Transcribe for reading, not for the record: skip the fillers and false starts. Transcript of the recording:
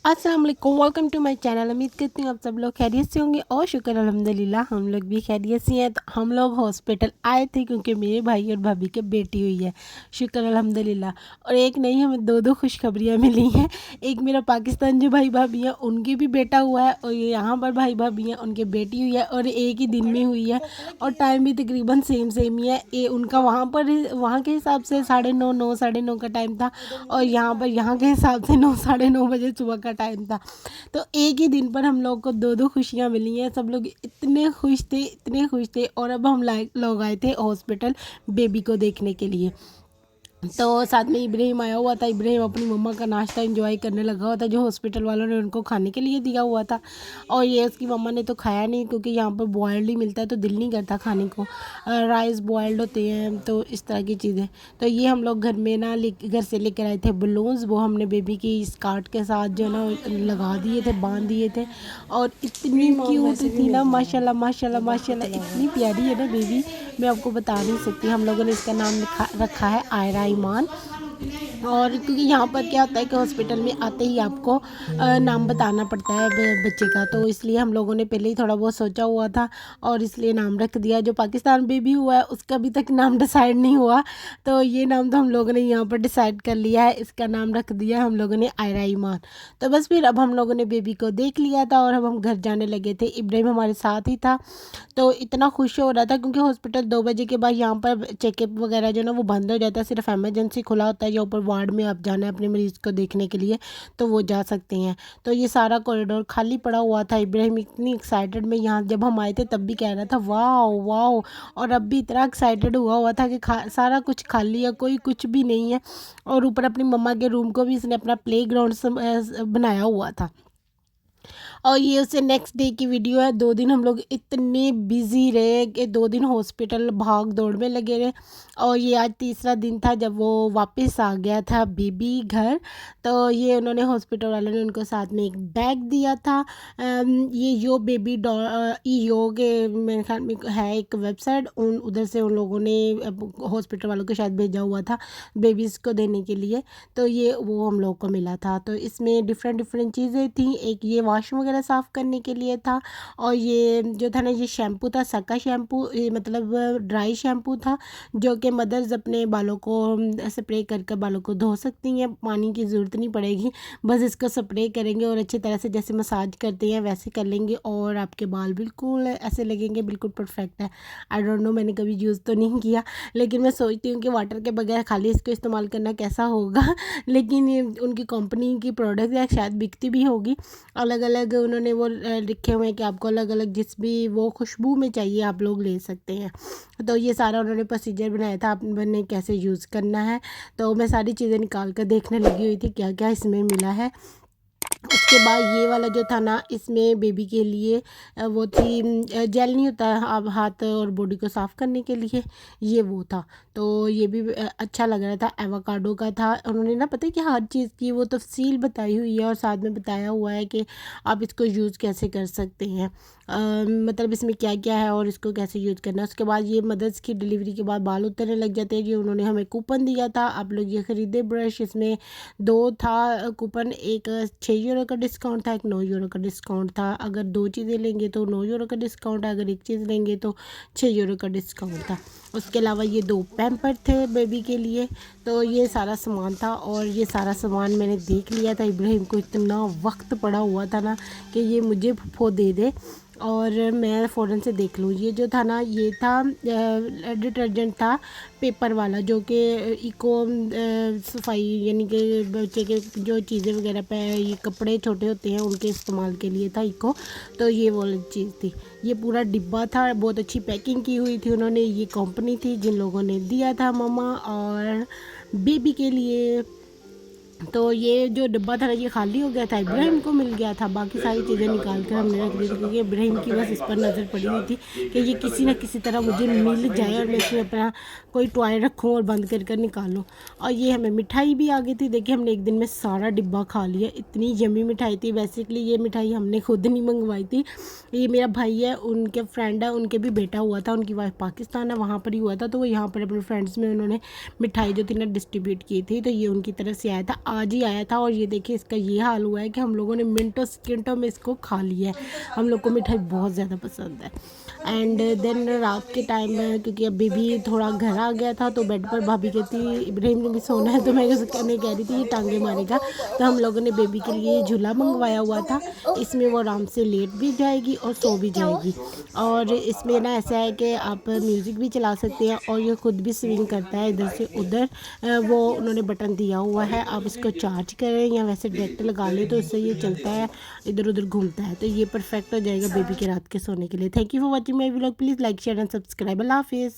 अस्सलाम वालेकुम, welcome to my channel. उम्मीद करती हूँ आप सब लोग खैरियत से होंगे और शुक्र अल्हम्दुलिल्लाह हम लोग भी खैरियत से हैं। तो हम लोग हॉस्पिटल आए थे क्योंकि मेरे भाई और भाभी के बेटी हुई है, शुक्र अल्हम्दुलिल्लाह। और एक नहीं, हमें दो दो खुशखबरियाँ मिली हैं। एक मेरा पाकिस्तान जो भाई भाभी हैं उनकी भी बेटा हुआ है, और ये यहाँ पर भाई भाभी हैं उनकी बेटी हुई है, और एक ही दिन में हुई है। और टाइम भी तकरीबन सेम सेम ही है। ये उनका वहाँ के हिसाब से 9:30 9:30 का टाइम था, और यहाँ के हिसाब से 9 साढ़े 9 बजे सुबह का टाइम था। तो एक ही दिन पर हम लोग को दो दो खुशियाँ मिली हैं। सब लोग इतने खुश थे। और अब हम लोग आए थे हॉस्पिटल बेबी को देखने के लिए। तो साथ में इब्राहिम आया हुआ था। इब्राहिम अपनी मम्मा का नाश्ता एंजॉय करने लगा हुआ था जो हॉस्पिटल वालों ने उनको खाने के लिए दिया हुआ था। और ये उसकी मम्मा ने तो खाया नहीं, क्योंकि यहाँ पर बॉयल्ड ही मिलता है तो दिल नहीं करता खाने को। राइस बॉयल्ड होते हैं, तो इस तरह की चीज़ें। तो ये हम लोग घर से लेकर आए थे बलून्स। वो हमने बेबी की स्कर्ट के साथ जो ना लगा दिए थे, बांध दिए थे। और इतनी क्यूट थी ना, माशाल्लाह माशाल्लाह माशाल्लाह, इतनी प्यारी है ना बेबी, मैं आपको बता नहीं सकती। हम लोगों ने इसका नाम रखा है आयरा ईमान। और क्योंकि यहाँ पर क्या होता है कि हॉस्पिटल में आते ही आपको नाम बताना पड़ता है बच्चे का, तो इसलिए हम लोगों ने पहले ही थोड़ा बहुत सोचा हुआ था और इसलिए नाम रख दिया। जो पाकिस्तान बेबी हुआ है उसका अभी तक नाम डिसाइड नहीं हुआ, तो ये नाम तो हम लोगों ने यहाँ पर डिसाइड कर लिया है। इसका नाम रख दिया हम लोगों ने आयरा ईमान। तो बस फिर अब हम लोगों ने बेबी को देख लिया था और अब हम घर जाने लगे थे। इब्राहिम हमारे साथ ही था, तो इतना खुश हो रहा था क्योंकि हॉस्पिटल 2 बजे के बाद यहाँ पर चेकअप वगैरह जो ना वो बंद हो जाता है। सिर्फ इमरजेंसी खुला होता है, या ऊपर वार्ड में आप जाना है अपने मरीज़ को देखने के लिए तो वो जा सकते हैं। तो ये सारा कॉरिडोर खाली पड़ा हुआ था। इब्राहिम इतनी एक्साइटेड में, यहाँ जब हम आए थे तब भी कह रहा था वाह वाह, और अब भी इतना एक्साइटेड हुआ था कि सारा कुछ खाली है, कोई कुछ भी नहीं है। और ऊपर अपनी मम्मा के रूम को भी इसने अपना प्ले ग्राउंड बनाया हुआ था। और ये उससे नेक्स्ट डे की वीडियो है। 2 दिन हम लोग इतने बिजी रहे कि 2 दिन हॉस्पिटल भाग दौड़ में लगे रहे। और ये आज तीसरा दिन था जब वो वापस आ गया था बेबी घर। तो ये उन्होंने हॉस्पिटल वालों ने उनको साथ में एक बैग दिया था। ये यो बेबी यो के मेरे ख्याल में है एक वेबसाइट, उधर से उन लोगों ने हॉस्पिटल वालों को शायद भेजा हुआ था बेबीज़ को देने के लिए। तो ये वो हम लोग को मिला था। तो इसमें डिफरेंट डिफरेंट चीज़ें थी। एक ये वॉशरूम वगैरह साफ़ करने के लिए था, और ये जो था ना ये शैम्पू था, सका शैम्पू, ये मतलब ड्राई शैम्पू था जो कि मदर्स अपने बालों को स्प्रे कर बालों को धो सकती हैं। पानी की ज़रूरत नहीं पड़ेगी, बस इसको स्प्रे करेंगे और अच्छी तरह से जैसे मसाज करते हैं वैसे कर लेंगे और आपके बाल बिल्कुल ऐसे लगेंगे, बिल्कुल परफेक्ट है। आई डोंट नो, मैंने कभी यूज़ तो नहीं किया, लेकिन मैं सोचती हूँ कि वाटर के बगैर खाली इसको इस्तेमाल करना कैसा होगा। लेकिन ये उनकी कंपनी की प्रोडक्ट है, शायद बिकती भी होगी। अलग अलग उन्होंने वो लिखे हुए हैं कि आपको अलग अलग जिस भी वो खुशबू में चाहिए आप लोग ले सकते हैं। तो ये सारा उन्होंने प्रोसीजर बनाया था आपने कैसे यूज़ करना है। तो मैं सारी चीज़ें निकाल कर देखने लगी हुई थी क्या क्या इसमें मिला है। उसके बाद ये वाला जो था ना, इसमें बेबी के लिए वो थी जेल नहीं होता अब हाथ और बॉडी को साफ़ करने के लिए, ये वो था। तो ये भी अच्छा लग रहा था। एवोकाडो का था। उन्होंने ना पता है कि हर चीज़ की वो तफसील बताई हुई है और साथ में बताया हुआ है कि आप इसको यूज़ कैसे कर सकते हैं, मतलब इसमें क्या क्या है और इसको कैसे यूज़ करना है। उसके बाद ये मदर्स की डिलीवरी के बाद बाल उतरने लग जाते हैं, ये उन्होंने हमें कूपन दिया था, आप लोग ये ख़रीदे ब्रश। इसमें 2 था कूपन, एक 6 यूरो का डिस्काउंट था, एक 9 यूरो का डिस्काउंट था। अगर 2 चीज़ें लेंगे तो 9 यूरो का डिस्काउंट है, अगर एक चीज़ लेंगे तो 6 यूरो का डिस्काउंट था। उसके अलावा ये 2 पैम्पर थे बेबी के लिए। तो ये सारा सामान था और ये सारा सामान मैंने देख लिया था। इब्राहिम को इतना वक्त पड़ा हुआ था ना कि ये मुझे फूफो दे दे और मैं फ़ौरन से देख लूँ। ये जो था ना, ये था डिटर्जेंट था पेपर वाला, जो कि इको सफाई यानी कि बच्चे के जो चीज़ें वगैरह पे ये कपड़े छोटे होते हैं उनके इस्तेमाल के लिए था इको। तो ये वो वाली चीज़ थी। ये पूरा डिब्बा था, बहुत अच्छी पैकिंग की हुई थी उन्होंने। ये कंपनी थी जिन लोगों ने दिया था मम्मा और बेबी के लिए। तो ये जो डिब्बा था ना ये खाली हो गया था, इब्राहिम को मिल गया था। बाकी सारी चीज़ें निकाल कर हमने रख दी थी क्योंकि इब्राहिम की बस इस पर नज़र पड़ी हुई थी कि ये किसी न किसी तरह मुझे मिल जाए और मैं इसमें अपना कोई टॉय रखूँ और बंद कर कर निकालूँ। और ये हमें मिठाई भी आ गई थी। देखिए हमने एक दिन में सारा डिब्बा खा लिया, इतनी यम्मी मिठाई थी। बेसिकली ये मिठाई हमने खुद नहीं मंगवाई थी, ये मेरा भाई है, उनके फ्रेंड है, उनके भी बेटा हुआ था, उनकी वाइफ पाकिस्तान है, वहाँ पर ही हुआ था। तो वो यहाँ पर अपने फ्रेंड्स में उन्होंने मिठाई जो थी ना डिस्ट्रीब्यूट की थी, तो ये उनकी तरफ से आया था। आज ही आया था और ये देखिए इसका ये हाल हुआ है कि हम लोगों ने मिनटों सेकेंडों में इसको खा लिया है। हम लोग को मिठाई बहुत ज़्यादा पसंद है। एंड देन रात के टाइम में क्योंकि अब बेबी थोड़ा घर आ गया था तो बेड पर भाभी कहती इब्राहिम ने भी सोना है, तो मैं कहने कह रही थी ये टांगे मारेगा, तो हम लोगों ने बेबी के लिए झूला मंगवाया हुआ था। इसमें वो आराम से लेट भी जाएगी और सो भी जाएगी। और इसमें ना ऐसा है कि आप म्यूज़िक भी चला सकते हैं और ये खुद भी स्विंग करता है इधर से उधर। वो उन्होंने बटन दिया हुआ है, आप इसको चार्ज करें या वैसे डायरेक्ट लगा लें तो इससे ये चलता है, इधर उधर घूमता है, तो ये परफेक्ट हो जाएगा बेबी के रात के सोने के लिए। Thank you for watching my vlog. Please like share and subscribe. अल्लाह हाफिज़।